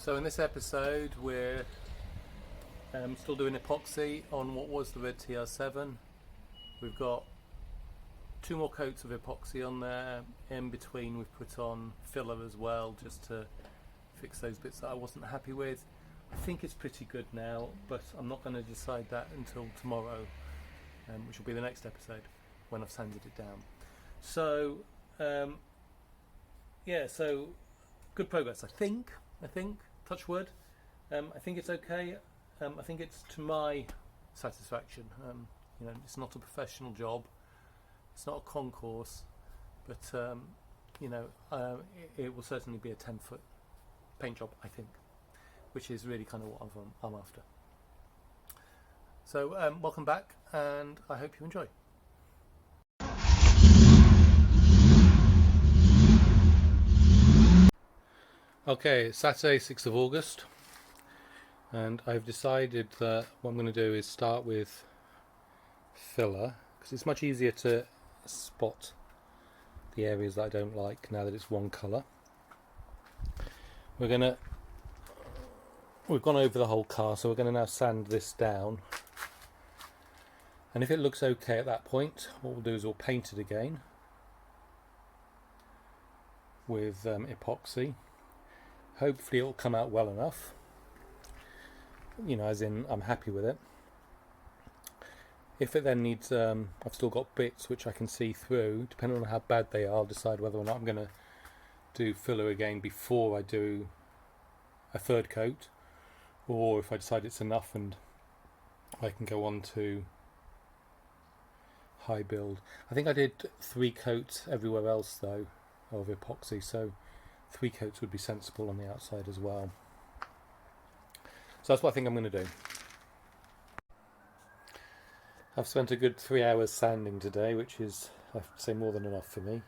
So in this episode we're still doing epoxy on what was the red TR7. We've got 2 more coats of epoxy on there. In between we've put on filler as well, just to fix those bits that I wasn't happy with. I think it's pretty good now, but I'm not going to decide that until tomorrow, which will be the next episode when I've sanded it down. So yeah, so good progress, I think, touch wood. I think it's okay. I think it's to my satisfaction. You know, it's not a professional job, it's not a concourse, but you know, it will certainly be a 10-foot paint job, I think, which is really kind of what I'm after. So welcome back, and I hope you enjoy. Okay, it's Saturday 6th of August, and I've decided that what I'm going to do is start with filler, because it's much easier to spot the areas that I don't like now that it's one colour. We've gone over the whole car, so we're going to now sand this down, and if it looks okay at that point, what we'll do is we'll paint it again with epoxy. Hopefully it'll come out well enough, you know, as in I'm happy with it. If it then needs, I've still got bits which I can see through, depending on how bad they are, I'll decide whether or not I'm going to do filler again before I do a third coat, or if I decide it's enough and I can go on to high build. I think I did 3 coats everywhere else though of epoxy, so 3 coats would be sensible on the outside as well. So that's what I think I'm going to do. I've spent a good 3 hours sanding today, which is, I have to say, more than enough for me.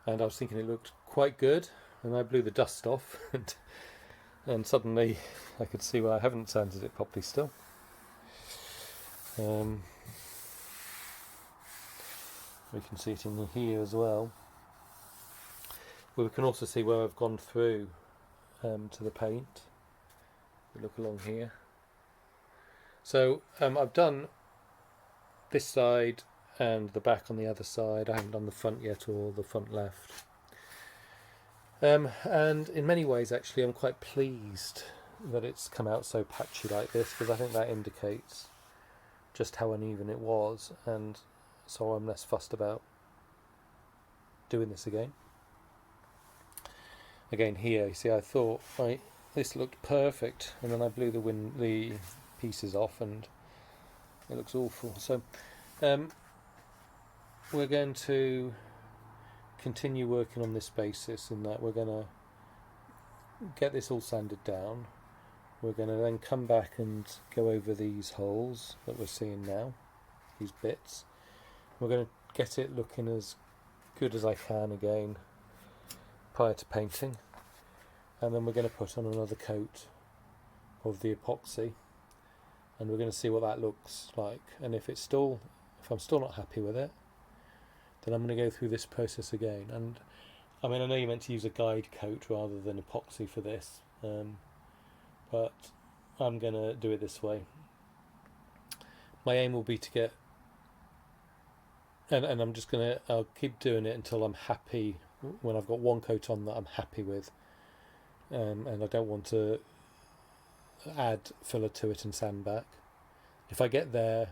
And I was thinking it looked quite good, and I blew the dust off, and suddenly I could see where I haven't sanded it properly still. We can see it in here as well. Well, we can also see where I've gone through to the paint. We look along here. So I've done this side and the back on the other side. I haven't done the front yet, or the front left. And in many ways, actually, I'm quite pleased that it's come out so patchy like this, because I think that indicates just how uneven it was, and so I'm less fussed about doing this again. Again here, you see, I thought this looked perfect, and then I blew the pieces off, and it looks awful. So we're going to continue working on this basis, in that we're going to get this all sanded down. We're going to then come back and go over these holes that we're seeing now, these bits. We're going to get it looking as good as I can again prior to painting, and then we're going to put on another coat of the epoxy, and we're going to see what that looks like. And if I'm still not happy with it, then I'm going to go through this process again. And I mean, I know you're meant to use a guide coat rather than epoxy for this, but I'm going to do it this way. My aim will be to get, and I'll keep doing it until I'm happy, when I've got one coat on that I'm happy with, and I don't want to add filler to it and sand back. If I get there,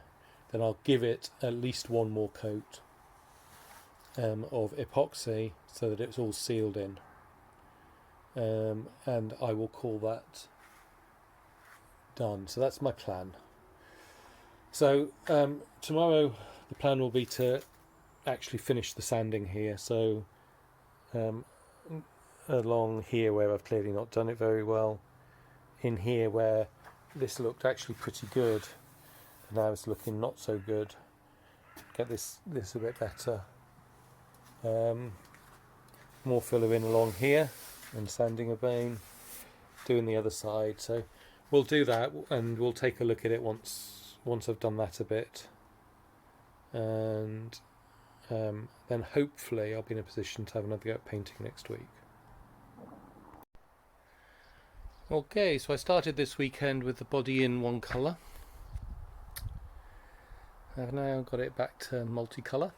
then I'll give it at least one more coat of epoxy, so that it's all sealed in, and I will call that done. So that's my plan. So tomorrow the plan will be to actually finish the sanding here. So along here where I've clearly not done it very well, in here where this looked actually pretty good, now it's looking not so good, get this a bit better. More filler in along here, and sanding a vein, doing the other side. So we'll do that, and we'll take a look at it once I've done that a bit, and then hopefully I'll be in a position to have another go at painting next week. Okay, so I started this weekend with the body in one colour. I've now got it back to multicolour.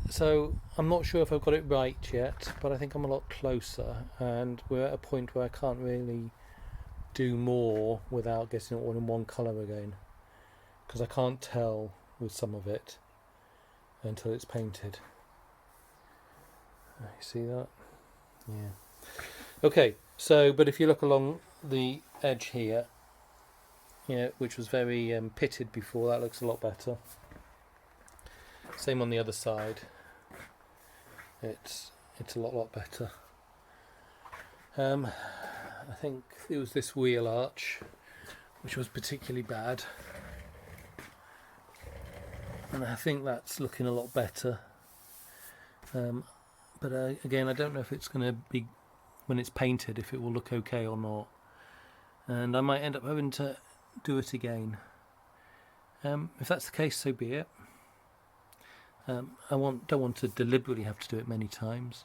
So I'm not sure if I've got it right yet, but I think I'm a lot closer, and we're at a point where I can't really do more without getting it all in one colour again, because I can't tell with some of it until it's painted. You see that? Yeah. Okay, so but if you look along the edge here, which was very pitted before, that looks a lot better. Same on the other side. It's a lot better. I think it was this wheel arch which was particularly bad, and I think that's looking a lot better. But again, I don't know if it's going to be, when it's painted, if it will look okay or not, and I might end up having to do it again. If that's the case, so be it. I don't want to deliberately have to do it many times.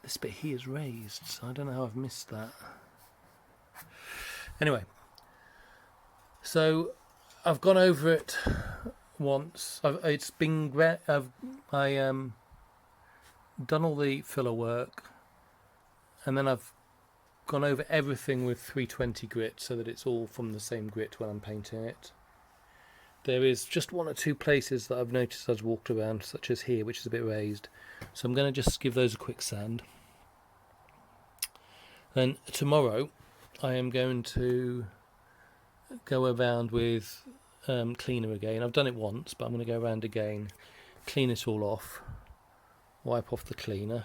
This bit here is raised, so I don't know how I've missed that. Anyway, so I've gone over it once. It's been done all the filler work, and then I've gone over everything with 320 grit so that it's all from the same grit when I'm painting it. There is just one or two places that I've noticed as I've walked around, such as here, which is a bit raised, so I'm going to just give those a quick sand. Then tomorrow I am going to go around with cleaner again. I've done it once, but I'm going to go around again, clean it all off, wipe off the cleaner,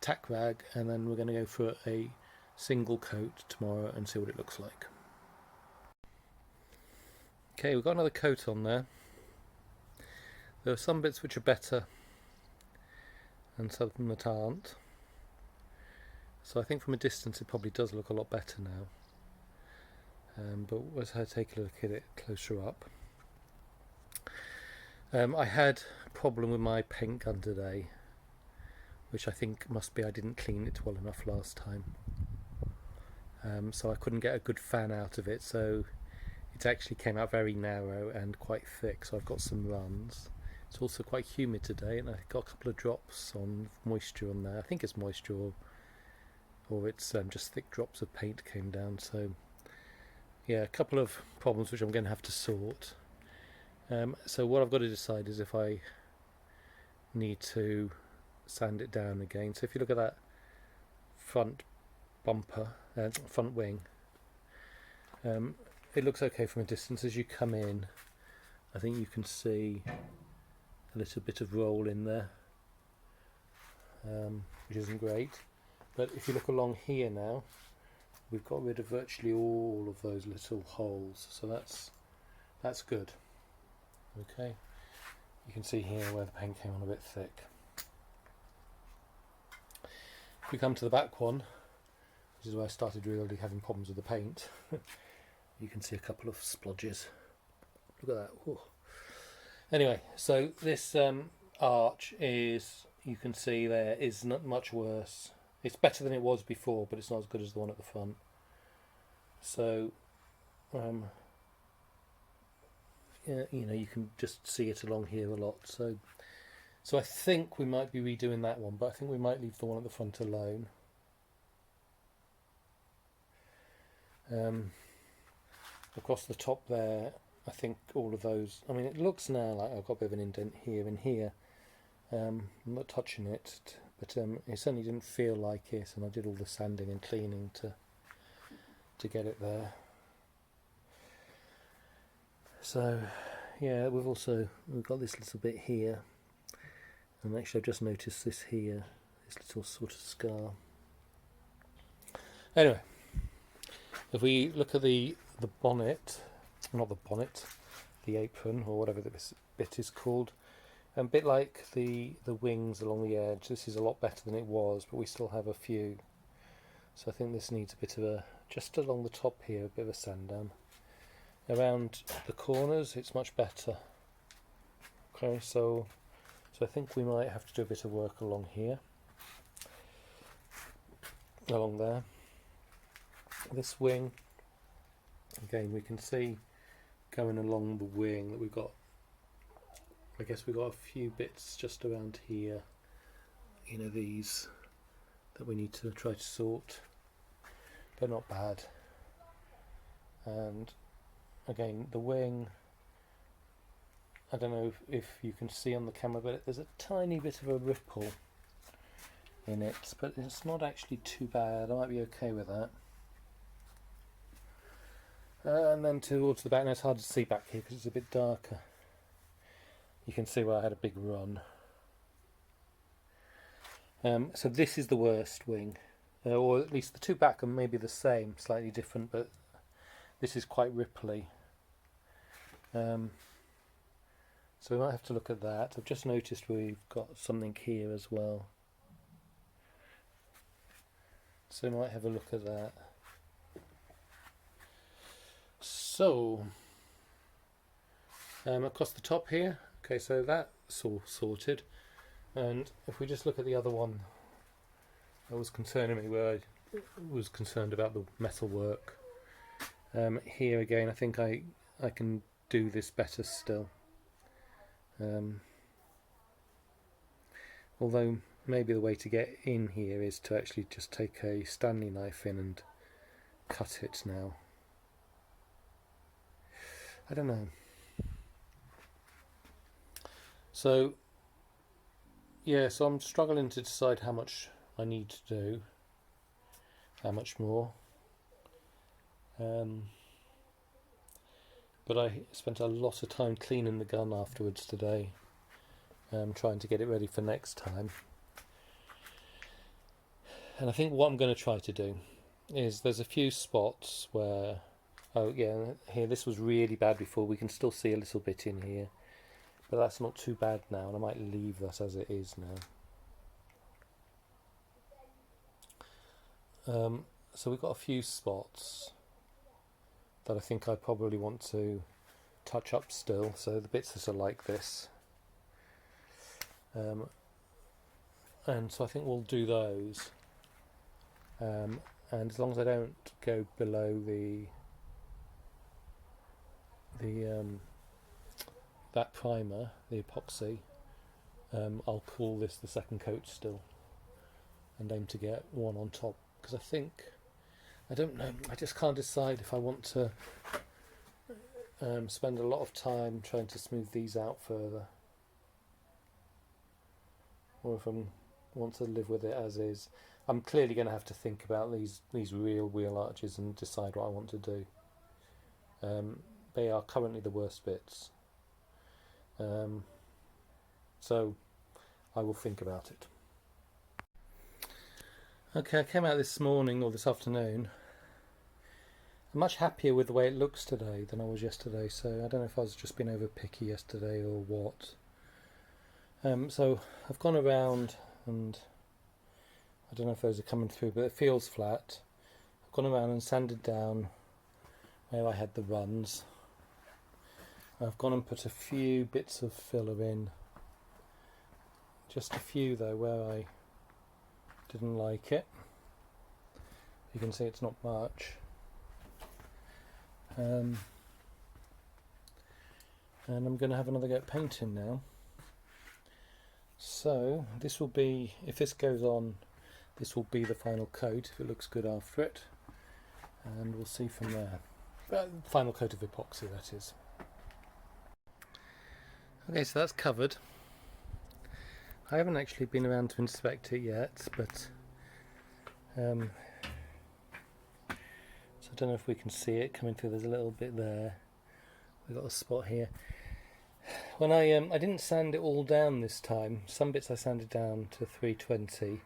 tack rag, and then we're going to go for a single coat tomorrow and see what it looks like. Okay, we've got another coat on there. There are some bits which are better and some that aren't, so I think from a distance it probably does look a lot better now, but as I take a look at it closer up, I had a problem with my paint gun today, which I think must be I didn't clean it well enough last time, so I couldn't get a good fan out of it, so it actually came out very narrow and quite thick, so I've got some runs. It's also quite humid today, and I've got a couple of drops on moisture on there. I think it's moisture, or it's just thick drops of paint came down, so yeah, a couple of problems which I'm going to have to sort. So what I've got to decide is if I need to sand it down again. So if you look at that front bumper, front wing, it looks okay from a distance. As you come in, I think you can see a little bit of roll in there, which isn't great. But if you look along here now, we've got rid of virtually all of those little holes, so that's good. Okay, you can see here where the paint came on a bit thick. If we come to the back one, this is where I started really having problems with the paint. You can see a couple of splodges. Look at that. Ooh. Anyway, so this arch is, you can see there, is not much worse. It's better than it was before, but it's not as good as the one at the front. So, yeah, you can just see it along here a lot. So I think we might be redoing that one, but I think we might leave the one at the front alone. Across the top there, I think all of those, I mean, it looks now like I've got a bit of an indent here and here. I'm not touching it, but it certainly didn't feel like it, and I did all the sanding and cleaning to get it there. So yeah, we've got this little bit here, and actually I've just noticed this here, this little sort of scar. Anyway, if we look at the bonnet, not the bonnet, the apron, or whatever this bit is called, a bit like the wings along the edge, this is a lot better than it was, but we still have a few. So I think this needs a bit of a, just along the top here, a bit of a sand down. Around the corners it's much better. Okay, so So I think we might have to do a bit of work along here, along there. This wing, again, we can see going along the wing that we've got, I guess we've got a few bits just around here, you know, these that we need to try to sort, but not bad. And again, the wing, I don't know if you can see on the camera, but there's a tiny bit of a ripple in it, but it's not actually too bad. I might be okay with that. And then towards the back, now it's hard to see back here because it's a bit darker. You can see where I had a big run. So this is the worst wing, or at least the two back are maybe the same, slightly different, but this is quite ripply. So we might have to look at that. I've just noticed we've got something here as well, so we might have a look at that. So across the top here, okay, so that's all sorted. And if we just look at the other one that was concerning me, where I was concerned about the metal work, here again I think I can do this better still. Although maybe the way to get in here is to actually just take a Stanley knife in and cut it now. I don't know. So yeah, so I'm struggling to decide how much I need to do, how much more. But I spent a lot of time cleaning the gun afterwards today, trying to get it ready for next time. And I think what I'm going to try to do is, there's a few spots where, oh yeah, here, this was really bad before. We can still see a little bit in here, but that's not too bad now, and I might leave that as it is now. So we've got a few spots that I think I probably want to touch up still, so the bits that are like this. And so I think we'll do those. And as long as I don't go below that primer, the epoxy, I'll call this the second coat still, and aim to get one on top, because I don't know, I just can't decide if I want to spend a lot of time trying to smooth these out further, or if I want to live with it as is. I'm clearly going to have to think about these real wheel arches and decide what I want to do. They are currently the worst bits, so I will think about it. Okay, I came out this morning, or this afternoon. I'm much happier with the way it looks today than I was yesterday, so I don't know if I was just being over picky yesterday or what. So I've gone around, and I don't know if those are coming through, but it feels flat. I've gone around and sanded down where I had the runs. I've gone and put a few bits of filler in, just a few though where I didn't like it. You can see it's not much. And I'm going to have another go at painting now. So this will be, if this goes on, this will be the final coat if it looks good after it, and we'll see from there. Final coat of epoxy, that is. Okay, so that's covered. I haven't actually been around to inspect it yet, but so I don't know if we can see it coming through. There's a little bit there. We've got a spot here. When I didn't sand it all down this time. Some bits I sanded down to 320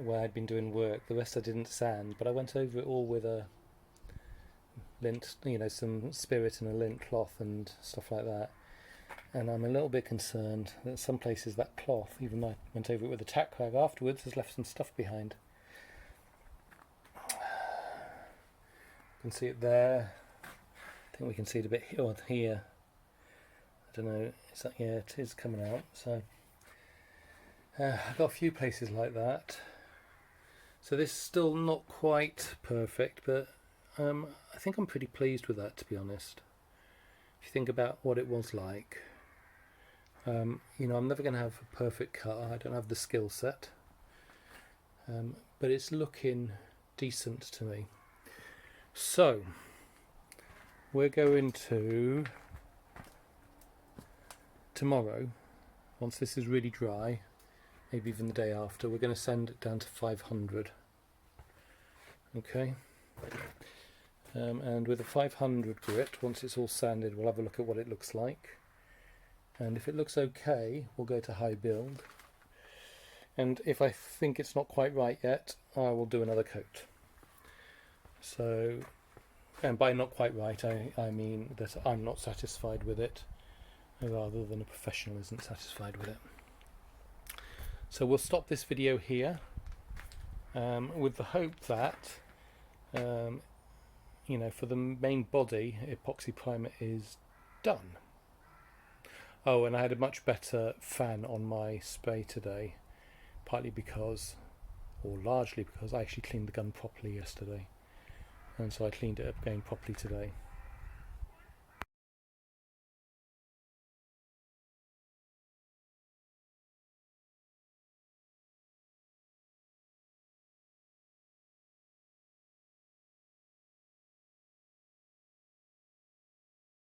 where I'd been doing work. The rest I didn't sand, but I went over it all with a lint, you know, some spirit and a lint cloth and stuff like that. And I'm a little bit concerned that some places that cloth, even though I went over it with a tack rag afterwards, has left some stuff behind. You can see it there. I think we can see it a bit here. I don't know. It's like, yeah, it is coming out. So I've got a few places like that. So this is still not quite perfect, but I think I'm pretty pleased with that, to be honest. If you think about what it was like, I'm never going to have a perfect car. I don't have the skill set, but it's looking decent to me. So we're going to tomorrow, once this is really dry, maybe even the day after, we're going to sand it down to 500. Okay, and with a 500 grit, once it's all sanded, we'll have a look at what it looks like, and if it looks okay, we'll go to high build, and if I think it's not quite right yet, I will do another coat. So, and by not quite right, I mean that I'm not satisfied with it, rather than a professional isn't satisfied with it. So we'll stop this video here, with the hope that for the main body, epoxy primer is done. Oh, and I had a much better fan on my spray today, partly because, or largely because, I actually cleaned the gun properly yesterday, and so I cleaned it up again properly today.